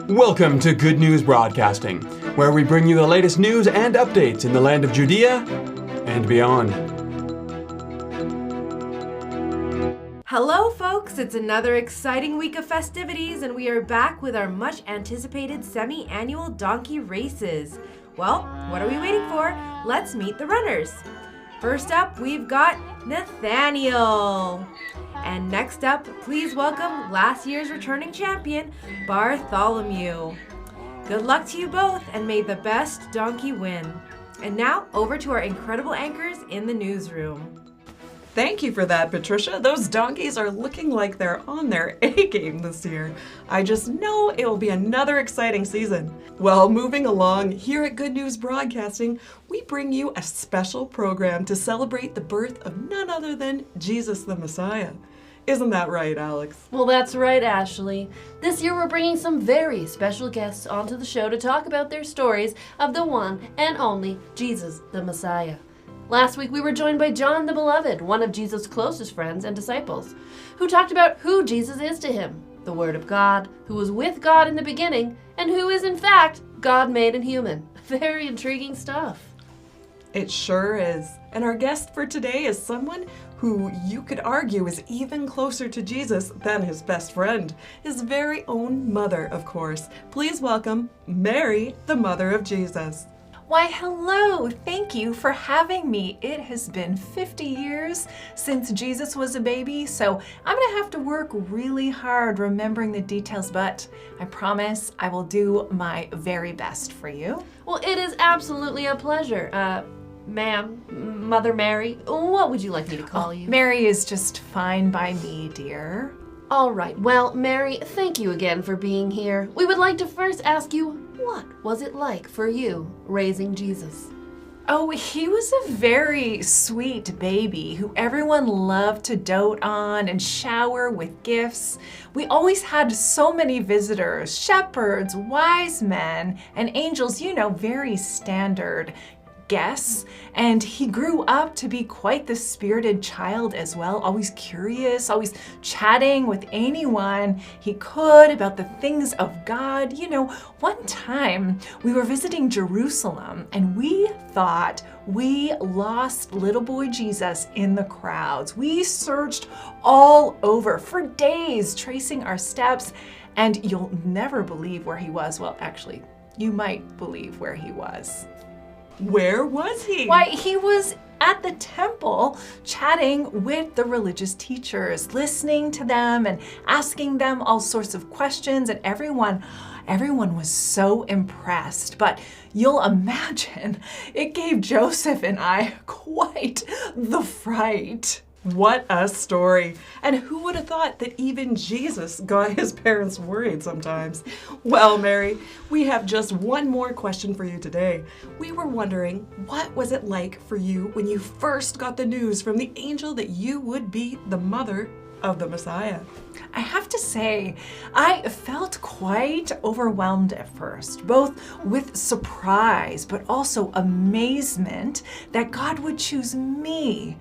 Welcome to Good News Broadcasting, where we bring you the latest news and updates in the land of Judea and beyond. Hello folks, it's another exciting week of festivities and we are back with our much anticipated semi-annual donkey races. Well, what are we waiting for? Let's meet the runners. First up, we've got Nathaniel. And next up, please welcome last year's returning champion, Bartholomew. Good luck to you both and may the best donkey win. And now, over to our incredible anchors in the newsroom. Thank you for that, Patricia. Those donkeys are looking like they're on their A game this year. I just know it will be another exciting season. Well, moving along, here at Good News Broadcasting, we bring you a special program to celebrate the birth of none other than Jesus the Messiah. Isn't that right, Alex? Well, that's right, Ashley. This year we're bringing some very special guests onto the show to talk about their stories of the one and only Jesus the Messiah. Last week we were joined by John the Beloved, one of Jesus' closest friends and disciples, who talked about who Jesus is to him, the Word of God, who was with God in the beginning, and who is in fact God made and human. Very intriguing stuff. It sure is. And our guest for today is someone who you could argue is even closer to Jesus than his best friend, his very own mother, of course. Please welcome Mary, the mother of Jesus. Why, hello! Thank you for having me. It has been 50 years since Jesus was a baby, so I'm gonna have to work really hard remembering the details, but I promise I will do my very best for you. Well, it is absolutely a pleasure. Ma'am, Mother Mary, what would you like me to call you? Mary is just fine by me, dear. All right, well, Mary, thank you again for being here. We would like to first ask you, what was it like for you raising Jesus? Oh, he was a very sweet baby who everyone loved to dote on and shower with gifts. We always had so many visitors, shepherds, wise men, and angels, very standard guests. And he grew up to be quite the spirited child as well, always curious, always chatting with anyone he could about the things of God. One time we were visiting Jerusalem and we thought we lost little boy Jesus in the crowds. We searched all over for days, tracing our steps, and you'll never believe where he was. Well, actually, you might believe where he was. Where was he? Why, he was at the temple chatting with the religious teachers, listening to them and asking them all sorts of questions, and everyone was so impressed. But you'll imagine it gave Joseph and I quite the fright. What a story. And who would have thought that even Jesus got his parents worried sometimes? Well, Mary, we have just one more question for you today. We were wondering, what was it like for you when you first got the news from the angel that you would be the mother of the Messiah? I have to say, I felt quite overwhelmed at first, both with surprise, but also amazement that God would choose me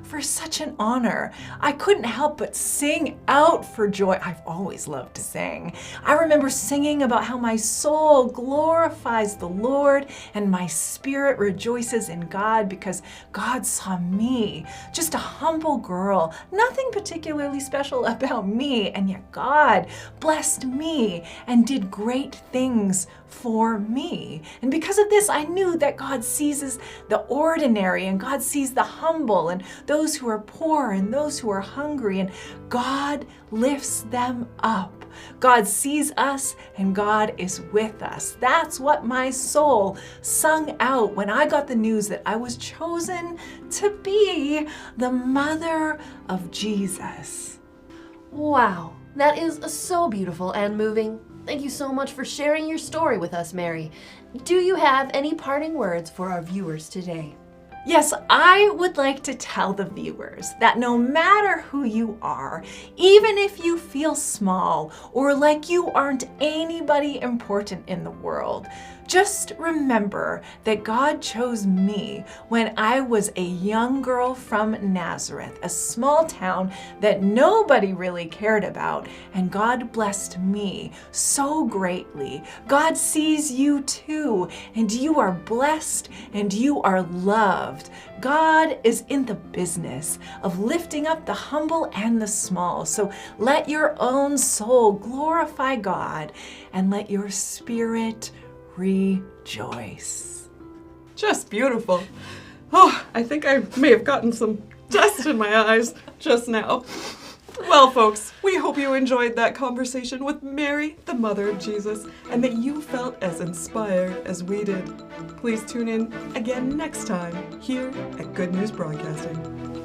for such an honor. I couldn't help but sing out for joy. I've always loved to sing. I remember singing about how my soul glorifies the Lord and my spirit rejoices in God because God saw me, just a humble girl, nothing particularly special about me, and yet God blessed me and did great things for me. And because of this, I knew that God sees the ordinary and God sees the humble and those who are poor and those who are hungry, and God lifts them up. God sees us and God is with us. That's what my soul sung out when I got the news that I was chosen to be the mother of Jesus. Wow, that is so beautiful and moving. Thank you so much for sharing your story with us, Mary. Do you have any parting words for our viewers today? Yes, I would like to tell the viewers that no matter who you are, even if you feel small or like you aren't anybody important in the world, just remember that God chose me when I was a young girl from Nazareth, a small town that nobody really cared about, and God blessed me so greatly. God sees you too, and you are blessed and you are loved. God is in the business of lifting up the humble and the small. So let your own soul glorify God and let your spirit rejoice. Just beautiful. Oh, I think I may have gotten some dust in my eyes just now. Well, folks, we hope you enjoyed that conversation with Mary, the mother of Jesus, and that you felt as inspired as we did. Please tune in again next time here at Good News Broadcasting.